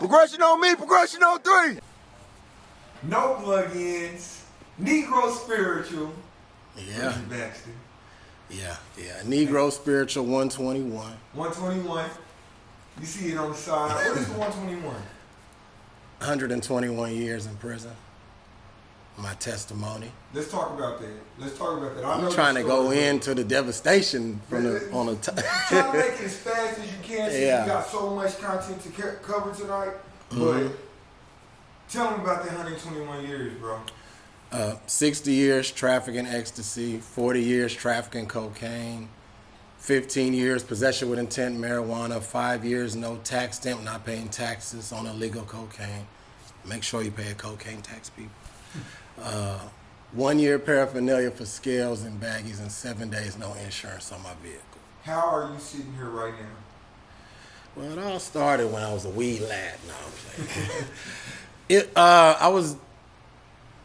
Progression on me, progression on three. No plugins, Negro spiritual. Yeah. Richard Baxter. Yeah. Negro Spiritual 121. 121. You see it on the side. What is the 121? 121 years in prison. My testimony. Let's talk about that. I'm trying to go into the devastation from on the try to make it as fast as you can since Yeah. you got so much content to cover tonight. Mm-hmm. But tell them about the 121 years, bro. 60 years trafficking ecstasy, 40 years trafficking cocaine, 15 years possession with intent marijuana, 5 years no tax stamp, not paying taxes on illegal cocaine. Make sure you pay a cocaine tax, people. 1 year paraphernalia for scales and baggies, and 7 days no insurance on my vehicle. How are you sitting here right now? Well, it all started when I was a wee lad. No, I'm playing. I was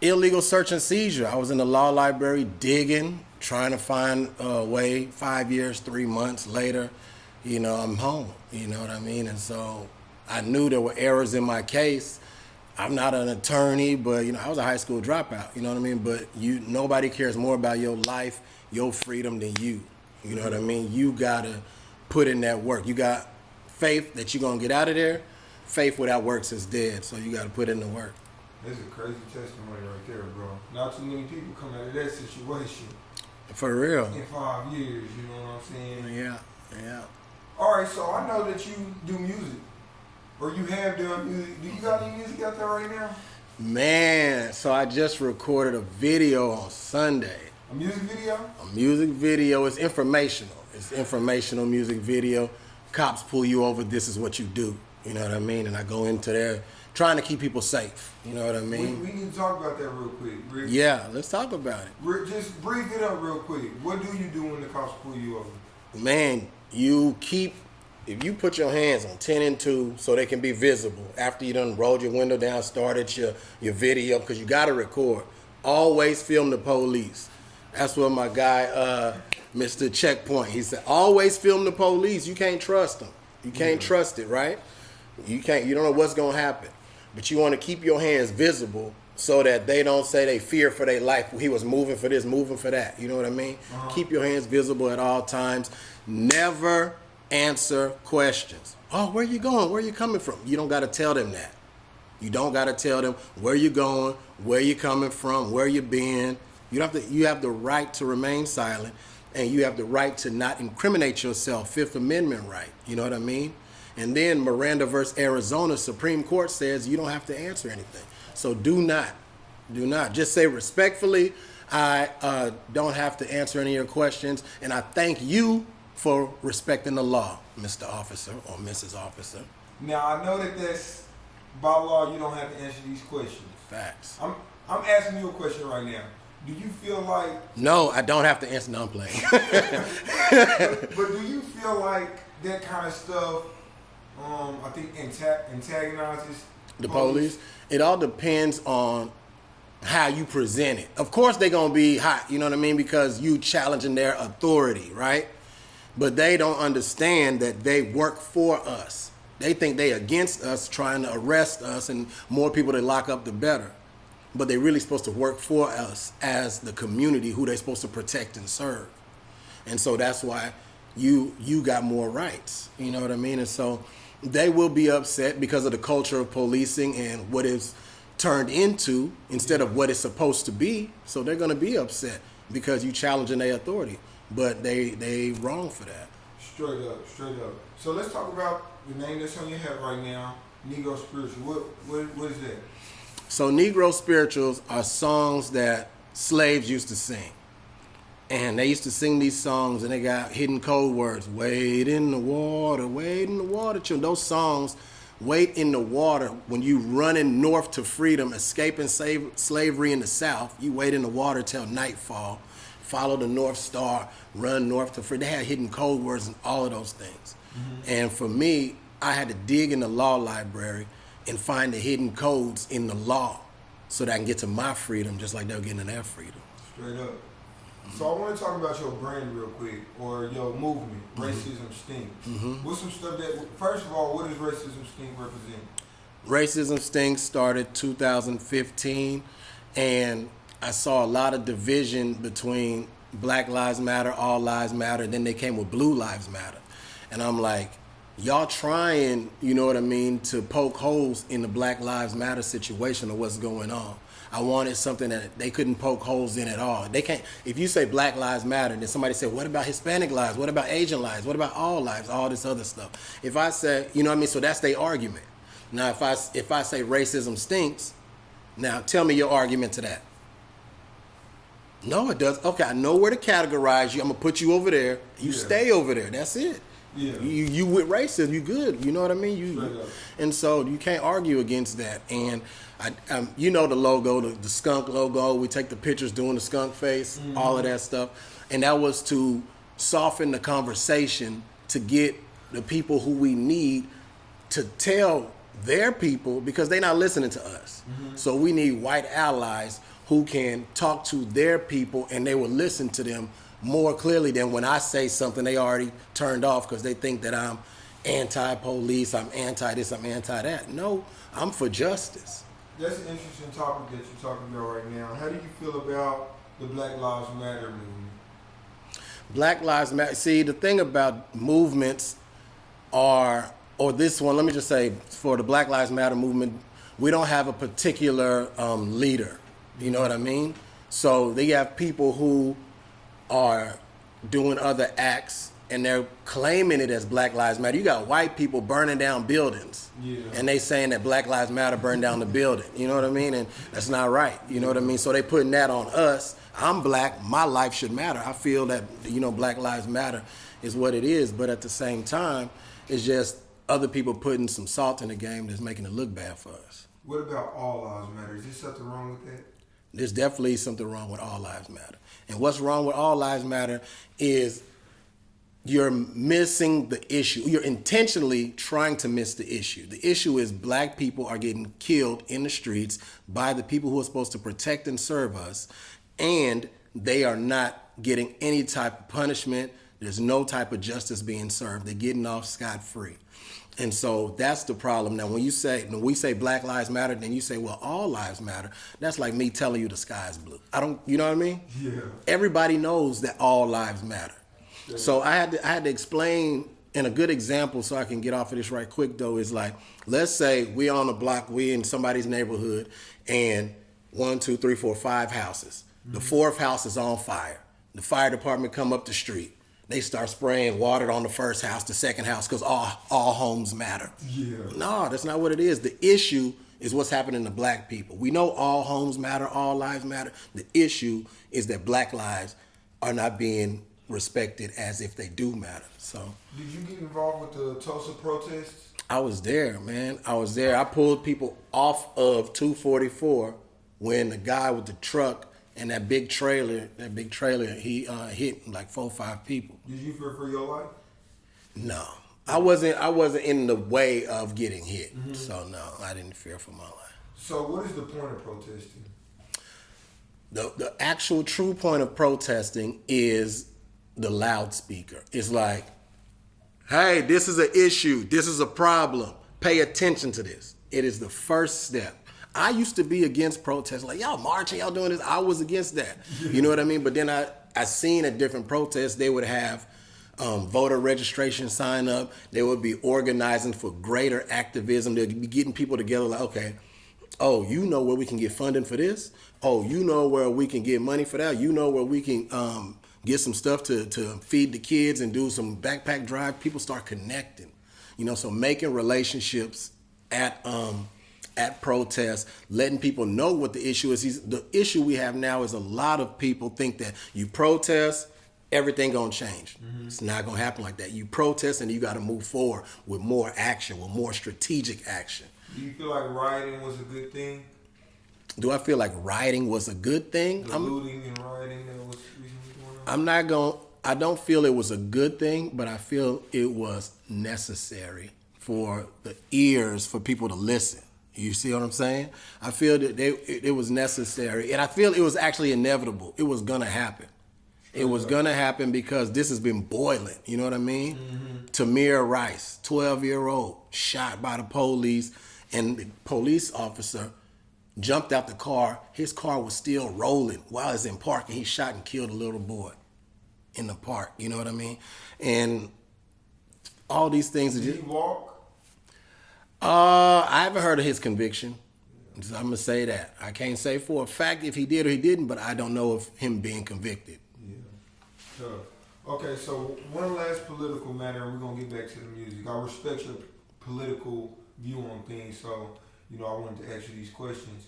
illegal search and seizure. I was in the law library digging, trying to find a way. 5 years, 3 months later, I'm home. You know what I mean? And so I knew there were errors in my case. I'm not an attorney, but I was a high school dropout. You know what I mean? But nobody cares more about your life, your freedom than you. You know what I mean? You gotta put in that work. You got faith that you're gonna get out of there. Faith without works is dead. So you gotta put in the work. That's a crazy testimony right there, bro. Not too many people come out of that situation. For real. In 5 years, you know what I'm saying? Yeah. All right, so I know that you do music. Or you have done music. Do you got any music out there right now? Man, so I just recorded a video on Sunday. A music video? A music video. It's informational. It's informational music video. Cops pull you over, this is what you do. You know what I mean? And I go into there trying to keep people safe. You know what I mean? We need to talk about that real quick, Rick. Yeah, let's talk about it. Rick, just brief it up real quick. What do you do when the cops pull you over? Man, if you put your hands on 10 and 2 so they can be visible after you done rolled your window down, started your video, because you got to record. Always film the police. That's what my guy, Mr. Checkpoint, he said, always film the police. You can't trust them. You can't trust it, right? You don't know what's going to happen. But you want to keep your hands visible so that they don't say they fear for their life. He was moving for this, moving for that. You know what I mean? Uh-huh. Keep your hands visible at all times. Never answer questions. Oh, where you going? Where you coming from? You don't got to tell them that. You don't got to tell them where you going, where you coming from, where you been. You have the right to remain silent, and you have the right to not incriminate yourself. Fifth Amendment right. You know what I mean? And then Miranda versus Arizona, Supreme Court says you don't have to answer anything. So do not. Just say respectfully, I don't have to answer any of your questions, and I thank you for respecting the law, Mr. Officer or Mrs. Officer. Now, I know that's by law, you don't have to answer these questions. Facts. I'm asking you a question right now. Do you feel like... No, I don't have to answer. No, I'm playing. but do you feel like that kind of stuff, I think, antagonizes the police? It all depends on how you present it. Of course, they're going to be hot, you know what I mean? Because you challenging their authority, right? But they don't understand that they work for us. They think they against us, trying to arrest us, and more people they lock up, the better. But they're really supposed to work for us as the community who they're supposed to protect and serve. And so that's why you got more rights. You know what I mean? And so they will be upset because of the culture of policing and what it's turned into instead of what it's supposed to be. So they're going to be upset because you challenging their authority. But they wrong for that. Straight up. So let's talk about the name that's on your head right now, Negro Spiritual. What is that? So Negro Spirituals are songs that slaves used to sing. And they used to sing these songs, and they got hidden code words. Wade in the water, children. Those songs, wade in the water, when you running north to freedom, escaping slavery in the South, you wade in the water till nightfall. Follow the North Star, run north to freedom. They had hidden code words and all of those things. Mm-hmm. And for me, I had to dig in the law library and find the hidden codes in the law so that I can get to my freedom just like they were getting to their freedom. Straight up. So I want to talk about your brand real quick, or your movement, Racism Stink. What's some stuff that, first of all, what does Racism Stink represent? Racism Stinks started 2015, and I saw a lot of division between Black Lives Matter, All Lives Matter, and then they came with Blue Lives Matter. And I'm like, y'all trying, you know what I mean, to poke holes in the Black Lives Matter situation of what's going on. I wanted something that they couldn't poke holes in at all. They can't. If you say Black Lives Matter, then somebody said, what about Hispanic lives? What about Asian lives? What about all lives? All this other stuff. If I say, you know what I mean? So that's their argument. Now, if I say racism stinks, now tell me your argument to that. No, it does. Okay, I know where to categorize you. I'm gonna put you over there. You stay over there. That's it. Yeah. You with racism, you good. You know what I mean? And so you can't argue against that. And you know the logo, the skunk logo. We take the pictures doing the skunk face, all of that stuff, and that was to soften the conversation to get the people who we need to tell their people, because they're not listening to us. So we need white allies who can talk to their people, and they will listen to them more clearly than when I say something they already turned off because they think that I'm anti-police, I'm anti-this, I'm anti-that. No, I'm for justice. That's an interesting topic that you're talking about right now. How do you feel about the Black Lives Matter movement? Black Lives Matter. See, the thing about movements or this one, let me just say, for the Black Lives Matter movement, we don't have a particular leader. You know what I mean? So they have people who are doing other acts and they're claiming it as Black Lives Matter. You got white people burning down buildings, and they saying that Black Lives Matter burned down the building. You know what I mean? And that's not right. You know what I mean? So they putting that on us. I'm black. My life should matter. I feel that, you know, Black Lives Matter is what it is. But at the same time, it's just other people putting some salt in the game that's making it look bad for us. What about All Lives Matter? Is there something wrong with that? There's definitely something wrong with All Lives Matter. And what's wrong with All Lives Matter is you're missing the issue. You're intentionally trying to miss the issue. The issue is black people are getting killed in the streets by the people who are supposed to protect and serve us, and they are not getting any type of punishment. There's no type of justice being served. They're getting off scot-free. And so that's the problem. Now, when we say Black Lives Matter, then you say, well, all lives matter. That's like me telling you the sky is blue. You know what I mean? Yeah. Everybody knows that all lives matter. Yeah. So I had to explain, and a good example so I can get off of this right quick though is like, let's say we on a block, we in somebody's neighborhood, and 1, 2, 3, 4, 5 houses. The fourth house is on fire. The fire department come up the street. They start spraying water on the first house, the second house, because all homes matter. Yeah. No, that's not what it is. The issue is what's happening to black people. We know all homes matter, all lives matter. The issue is that black lives are not being respected as if they do matter. So, did you get involved with the Tulsa protests? I was there, man. I was there. I pulled people off of 244 when the guy with the truck and that big trailer, he hit like 4 or 5 people. Did you fear for your life? No, I wasn't in the way of getting hit. So no, I didn't fear for my life. So what is the point of protesting? The actual true point of protesting is the loudspeaker. It's like, hey, this is an issue. This is a problem. Pay attention to this. It is the first step. I used to be against protests, like, y'all marching, y'all doing this. I was against that. You know what I mean? But then I seen at different protests, they would have voter registration sign up. They would be organizing for greater activism. They'd be getting people together like, okay, oh, you know where we can get funding for this? Oh, you know where we can get money for that? You know where we can get some stuff to feed the kids and do some backpack drive? People start connecting, you know, so making relationships at protests, letting people know what the issue is. The issue we have now is a lot of people think that you protest, everything gonna change. It's not gonna happen like that. You protest and you gotta move forward with more action, with more strategic action. Do you feel like rioting was a good thing? Do I feel like rioting was a good thing? The looting and rioting that was recently going on? I don't feel it was a good thing, but I feel it was necessary for the ears, for people to listen. You see what I'm saying? I feel that it was necessary, and I feel it was actually inevitable. It was gonna happen. It was gonna happen because this has been boiling. You know what I mean? Tamir Rice, 12-year-old, shot by the police, and the police officer jumped out the car. His car was still rolling while it's in park, and he shot and killed a little boy in the park. You know what I mean? And all these things. Did he walk? I haven't heard of his conviction. So I'm gonna say that. I can't say for a fact if he did or he didn't, but I don't know of him being convicted. Yeah. Sure. Okay, so one last political matter, and we're gonna get back to the music. I respect your political view on things, so I wanted to ask you these questions.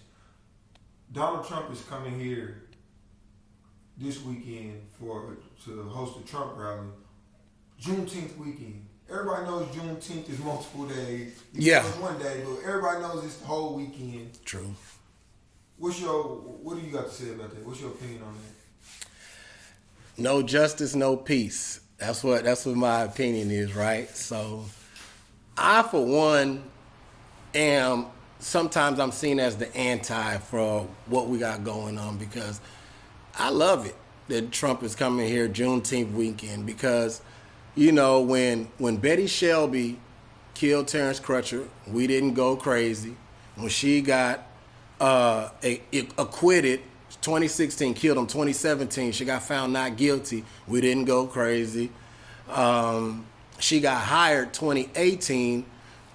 Donald Trump is coming here this weekend to host a Trump rally. Juneteenth weekend. Everybody knows Juneteenth is multiple days. Yeah. It's one day, but everybody knows it's the whole weekend. True. What do you got to say about that? What's your opinion on that? No justice, no peace. That's what my opinion is, right? So I, for one, sometimes I'm seen as the anti for what we got going on, because I love it that Trump is coming here Juneteenth weekend, because when Betty Shelby killed Terrence Crutcher, we didn't go crazy. When she got acquitted 2016, killed him 2017, she got found not guilty, we didn't go crazy. She got hired 2018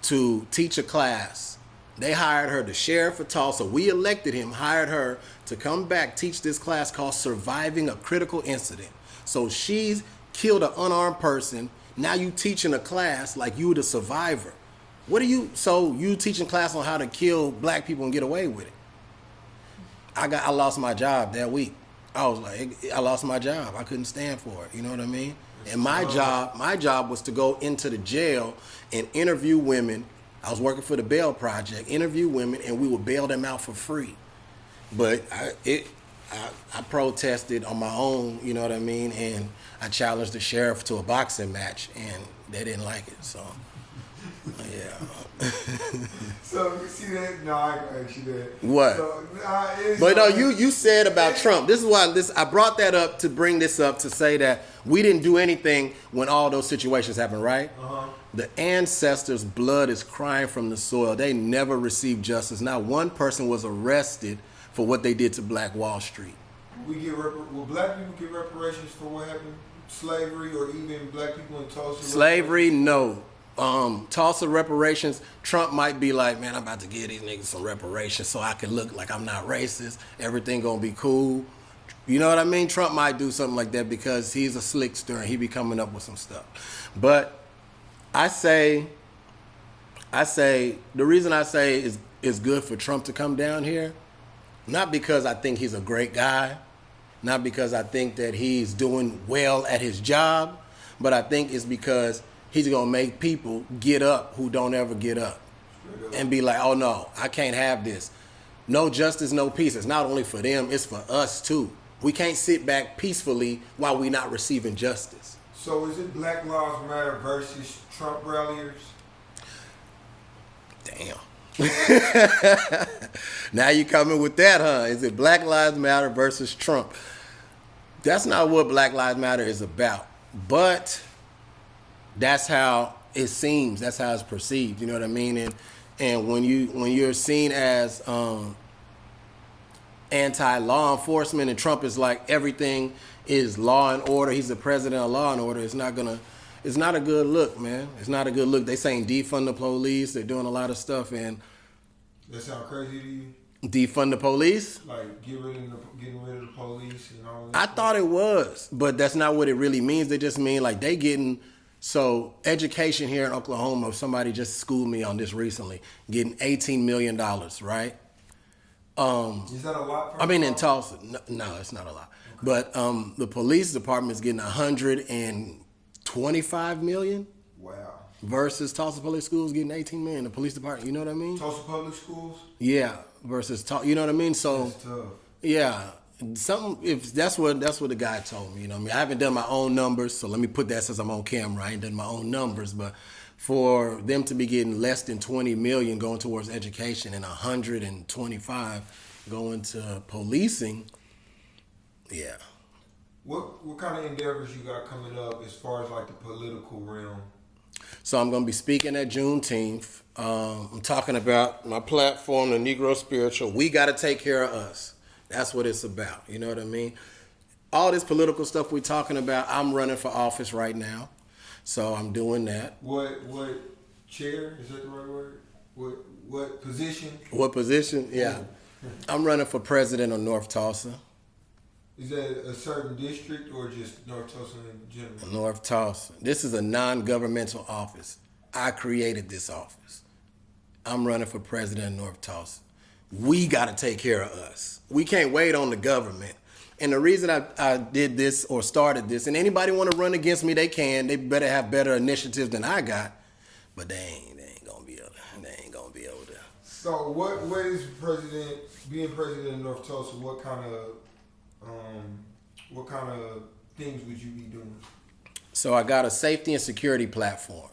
to teach a class. They hired her, the sheriff of Tulsa, we elected him, hired her to come back, teach this class called Surviving a Critical Incident. So she's killed an unarmed person. Now you teaching a class like you the survivor. So you teaching class on how to kill black people and get away with it. I lost my job that week. I was like, I lost my job. I couldn't stand for it. You know what I mean? And my job was to go into the jail and interview women. I was working for the Bail Project, interview women, and we would bail them out for free. But I protested on my own, you know what I mean? And I challenged the sheriff to a boxing match, and they didn't like it, so, yeah. So, you see that? No, I ain't ask you that. What? So, but no, you said about Trump. This is why I brought that up to bring this up to say that we didn't do anything when all those situations happened, right? Uh-huh. The ancestors' blood is crying from the soil. They never received justice. Not one person was arrested for what they did to Black Wall Street. Will black people get reparations for what happened? Slavery, or even black people in Tulsa? Slavery, no. Tulsa reparations, Trump might be like, man, I'm about to give these niggas some reparations so I can look like I'm not racist. Everything gonna be cool. You know what I mean? Trump might do something like that because he's a slickster and he be coming up with some stuff. But I say the reason I say it's good for Trump to come down here, not because I think he's a great guy, not because I think that he's doing well at his job, but I think it's because he's going to make people get up who don't ever get up and be like, oh no, I can't have this. No justice, no peace. It's not only for them, it's for us too. We can't sit back peacefully while we're not receiving justice. So is it Black Lives Matter versus Trump ralliers? Damn. Now you coming with that, huh? Is it Black Lives Matter versus Trump? That's not what Black Lives Matter is about. But that's how it seems. That's how it's perceived. You know what I mean? And when you're seen as anti-law enforcement, and Trump is like everything is law and order. He's the president of law and order. It's not a good look, man. It's not a good look. They saying defund the police. They're doing a lot of stuff, and that sound crazy to you? Defund the police? Like getting rid of the police and all that? I thought it was, but that's not what it really means. They just mean like they getting, so education here in Oklahoma, somebody just schooled me on this recently, getting $18 million, right? Is that a lot for in Tulsa. No, it's not a lot. Okay. But the police department is getting $125 million. Wow. Versus Tulsa Public Schools getting $18 million. The police department, you know what I mean? Tulsa Public Schools? Yeah, versus you know what I mean? So that's tough. Yeah. If that's what the guy told me, you know what I mean? I haven't done my own numbers, so let me put that since I'm on camera. I ain't done my own numbers, but for them to be getting less than $20 million going towards education and $125 going to policing, yeah. What kind of endeavors you got coming up as far as like the political realm? So I'm going to be speaking at Juneteenth. I'm talking about my platform, the Negro Spiritual. We got to take care of us. That's what it's about. You know what I mean? All this political stuff we're talking about, I'm running for office right now. So I'm doing that. What chair? Is that the right word? What position? What position? Yeah. I'm running for president of North Tulsa. Is that a certain district or just North Tulsa in general? North Tulsa. This is a non-governmental office. I created this office. I'm running for president of North Tulsa. We got to take care of us. We can't wait on the government. And the reason I did this or started this, and anybody want to run against me, they can. They better have better initiatives than I got, but they ain't gonna be able to. So what is being president of North Tulsa? What kind of things would you be doing? So I got a safety and security platform,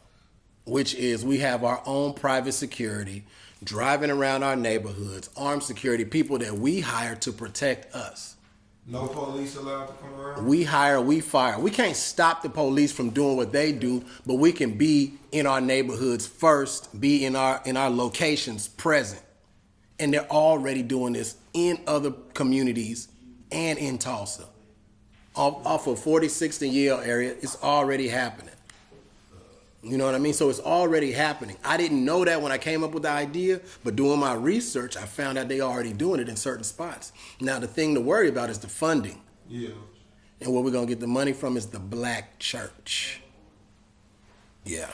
which is we have our own private security, driving around our neighborhoods, armed security, people that we hire to protect us. No police allowed to come around? We hire, we fire. We can't stop the police from doing what they do, but we can be in our neighborhoods first, be in our locations present. And they're already doing this in other communities and in Tulsa. Off of 46th and Yale area, it's already happening. You know what I mean? So it's already happening. I didn't know that when I came up with the idea, but doing my research, I found out they already doing it in certain spots. Now, the thing to worry about is the funding. Yeah. And where we're going to get the money from is the black church. Yeah.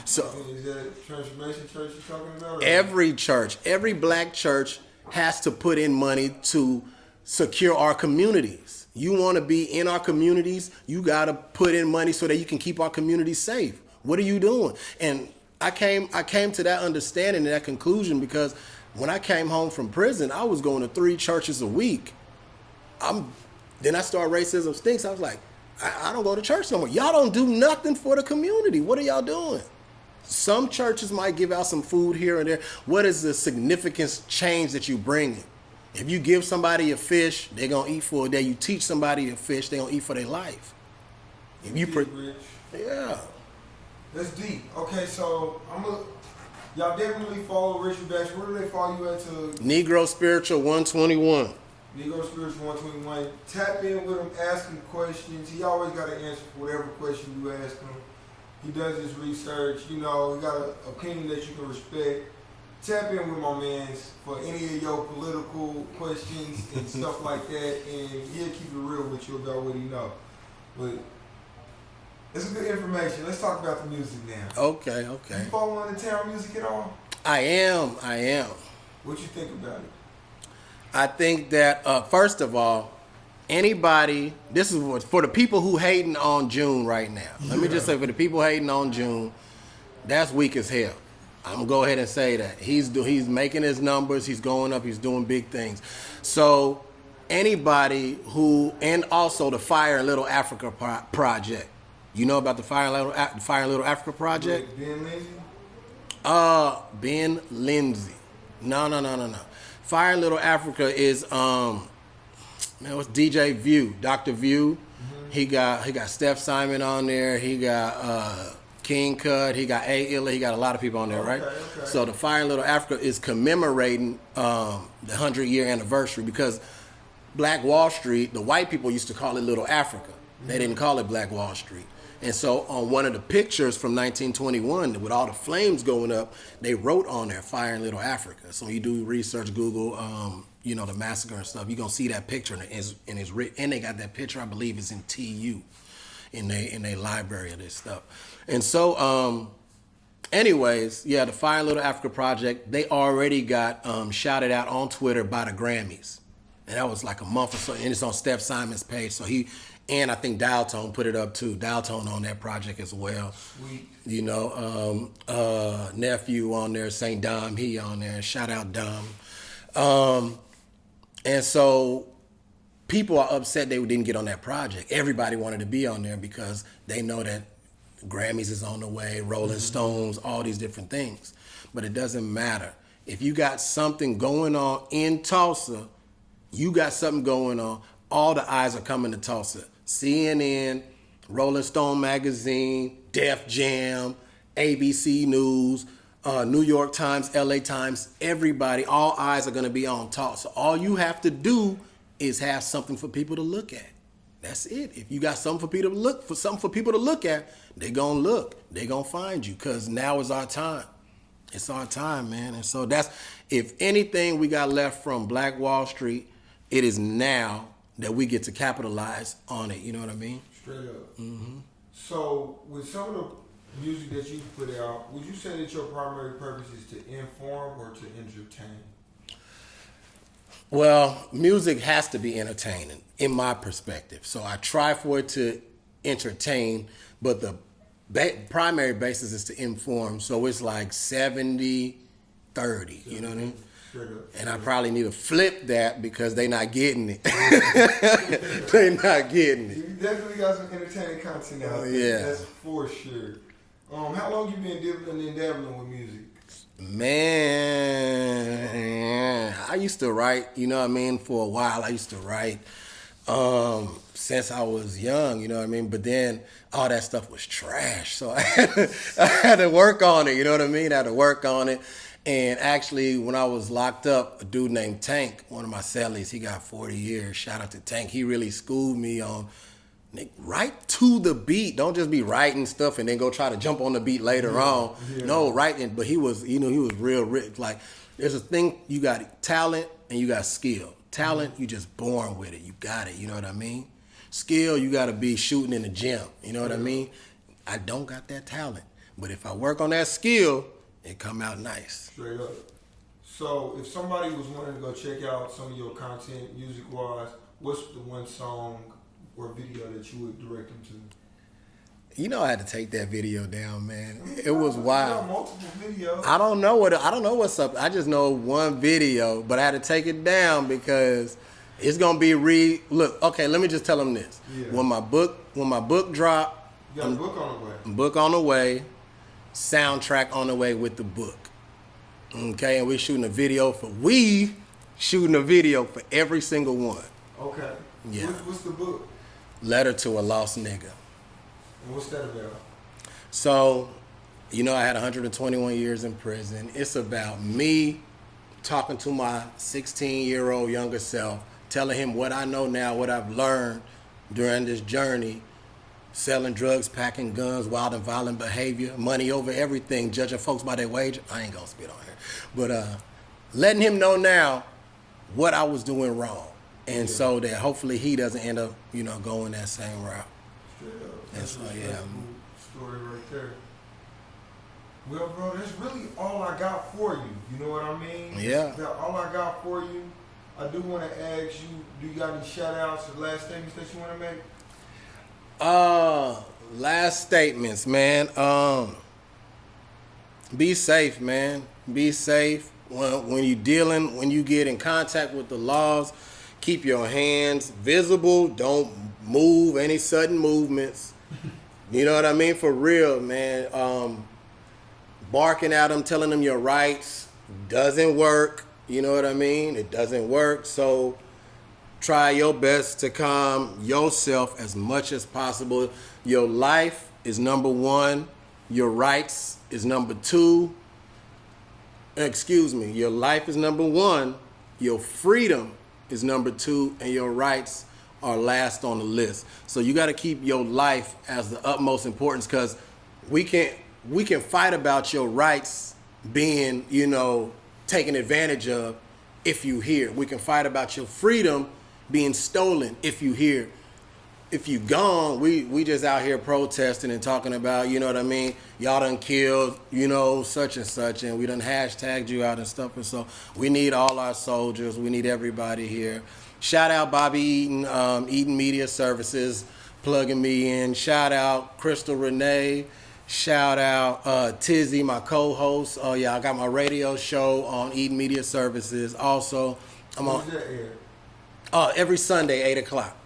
So is that Transformation Church you're talking about? Every church, every black church has to put in money to secure our communities. You want to be in our communities, you got to put in money so that you can keep our communities safe. What are you doing? And I came to that understanding and that conclusion because when I came home from prison, I was going to 3 churches a week. Then I started Racism Stinks. I was like, I don't go to church no more. Y'all don't do nothing for the community. What are y'all doing? Some churches might give out some food here and there. What is the significant change that you bring? If you give somebody a fish, they're going to eat for a day. You teach somebody a fish, they're going to eat for their life. If you yeah. That's deep. Okay, so y'all definitely follow Richard Bash. Where do they follow you at to? Negro Spiritual 121. Negro Spiritual 121. Tap in with him, ask him questions. He always got an answer for whatever question you ask him. He does his research. You know, he got an opinion that you can respect. Tap in with my mans for any of your political questions and stuff like that, and he'll keep it real with you about what he knows. But it's good information. Let's talk about the music now. Okay. You following the town music at all? I am. What you think about it? I think that, first of all, anybody, this is for the people who hating on June right now. Let me just say, for the people hating on June, that's weak as hell. I'm going to go ahead and say that. He's making his numbers. He's going up. He's doing big things. So anybody who, and also the Fire in Little Africa project. You know about the Fire in Little Africa project? Ben Lindsay? Ben Lindsay. No. Fire in Little Africa is what's DJ View, Dr. View. Mm-hmm. He got Steph Simon on there. He got King Cut. He got A Illa. He got a lot of people on there, right? Okay. So the Fire in Little Africa is commemorating the 100-year anniversary because Black Wall Street, the white people used to call it Little Africa. Mm-hmm. They didn't call it Black Wall Street. And so on one of the pictures from 1921, with all the flames going up, they wrote on there, Fire in Little Africa. So when you do research, Google, the massacre and stuff, you're going to see that picture, and it's written. And they got that picture, I believe, is in TU, in their library of this stuff. And so, anyways, yeah, the Fire in Little Africa project, they already got shouted out on Twitter by the Grammys. And that was like a month or so, and it's on Steph Simon's page. So and I think Dial Tone put it up too. Dial Tone on that project as well. Sweet. You know, nephew on there, St. Dom, he on there. Shout out Dom. And so people are upset they didn't get on that project. Everybody wanted to be on there because they know that Grammys is on the way, Rolling Stones, all these different things. But it doesn't matter. If you got something going on in Tulsa, you got something going on, all the eyes are coming to Tulsa. CNN, Rolling Stone magazine, Def Jam, ABC News, New York Times, LA Times, everybody, all eyes are going to be on Tulsa. So all you have to do is have something for people to look at. That's it. If you got something for people to look at, they're going to look. They're going to find you because now is our time. It's our time, man. And so that's, if anything we got left from Black Wall Street, it is now that we get to capitalize on it. You know what I mean? Straight up. Mm-hmm. So with some of the music that you put out, would you say that your primary purpose is to inform or to entertain? Well, music has to be entertaining in my perspective. So I try for it to entertain, but the primary basis is to inform. So it's like 70-30, you know what I mean? And I probably need to flip that because they not getting it. They not getting it. You definitely got some entertaining content out there. Yeah. That's for sure. How long you been dibbling and dabbling with music? Man, I used to write, you know what I mean, for a while. I used to write since I was young, you know what I mean? But then all that stuff was trash. So I had to work on it, you know what I mean? I had to work on it. And actually, when I was locked up, a dude named Tank, one of my cellies, he got 40 years. Shout out to Tank. He really schooled me on, write to the beat. Don't just be writing stuff and then go try to jump on the beat later on. Yeah. No, writing. But he was, he was real rich. Like, there's a thing, you got talent and you got skill. Talent, you just born with it. You got it, you know what I mean? Skill, you got to be shooting in the gym. You know what I mean? I don't got that talent. But if I work on that skill, it come out nice. Straight up. So if somebody was wanting to go check out some of your content music-wise, what's the one song or video that you would direct them to? You know I had to take that video down, man. It was wild. Multiple videos. I don't know what's up. I just know one video, but I had to take it down because it's gonna be look, okay, let me just tell them this. Yeah. When my book drop, you got a book on the way. Book on the way. Soundtrack on the way with the book. Okay, and we're shooting a video for every single one. Okay. Yeah. What's the book? Letter to a Lost Nigga. And what's that about? So, you know, I had 121 years in prison. It's about me talking to my 16-year-old younger self, telling him what I know now, what I've learned during this journey. Selling drugs, packing guns, wild and violent behavior, money over everything, judging folks by their wage. I ain't gonna spit on here. But letting him know now what I was doing wrong. And so that hopefully he doesn't end up, going that same route. Straight up. And so, yeah. Story right there. Well, bro, that's really all I got for you. You know what I mean? Yeah. That's all I got for you. I do want to ask you, do you got any shout outs or last statements that you want to make? Last statements, man. Be safe, man. Be safe. When you get in contact with the laws, keep your hands visible. Don't move any sudden movements. You know what I mean? For real, man. Barking at them, telling them your rights doesn't work. You know what I mean? It doesn't work. So try your best to calm yourself as much as possible. Your life is number one. Your rights is number two. Your life is number one. Your freedom is number two. And your rights are last on the list. So you got to keep your life as the utmost importance, because we can fight about your rights being, taken advantage of if you hear. We can fight about your freedom being stolen if you hear. If you gone, we just out here protesting and talking about, you know what I mean? Y'all done killed, such and such, and we done hashtagged you out and stuff. And so we need all our soldiers. We need everybody here. Shout out Bobby Eaton, Eaton Media Services, plugging me in. Shout out Crystal Renee. Shout out Tizzy, my co-host. Oh yeah, I got my radio show on Eaton Media Services. Also, I'm on. When's that air? Every Sunday, 8 o'clock.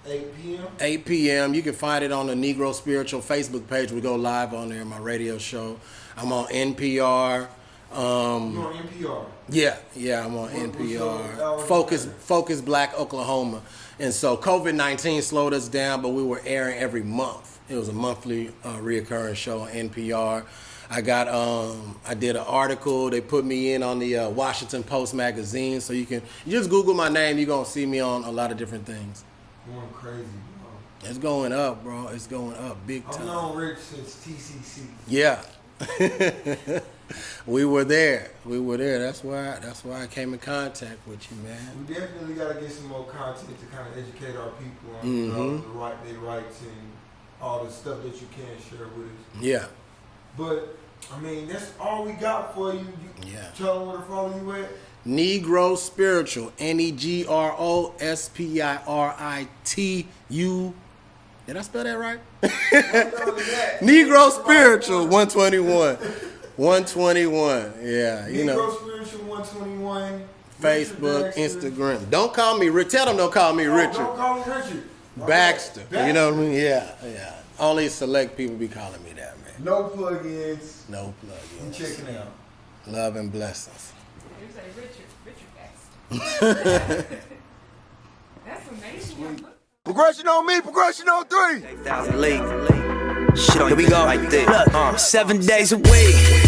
8 p.m.? 8 p.m. You can find it on the Negro Spiritual Facebook page. We go live on there, my radio show. I'm on NPR. You're on NPR? Yeah, I'm on NPR. Focus Black Oklahoma. And so COVID-19 slowed us down, but we were airing every month. It was a monthly reoccurring show on NPR. I did an article. They put me in on the Washington Post magazine. So you just Google my name. You're going to see me on a lot of different things. Going crazy, bro. It's going up, bro. It's going up big time. I've known Rich since TCC. Yeah. We were there. That's why I came in contact with you, man. We definitely got to get some more content to kind of educate our people on their rights and all the stuff that you can share with us. Yeah. But, I mean, that's all we got for you. Tell them where to follow you at. Negro Spiritual. Negro Spiritu. Did I spell that right? Negro Spiritual 121. 121. Yeah, you know. Negro Spiritual 121. Facebook, Instagram. Don't call me Richard. Tell them don't call me Richard. Don't call me Richard. Baxter. You know what I mean? Yeah. Only select people be calling me that, man. No plugins. No plugins. I'm checking out. Love and blessings. You say Richard Baxter. That's amazing. Progression on me, progression on 3. 8,000 late. Shit on here we go. Like this. Look, 7 days a week.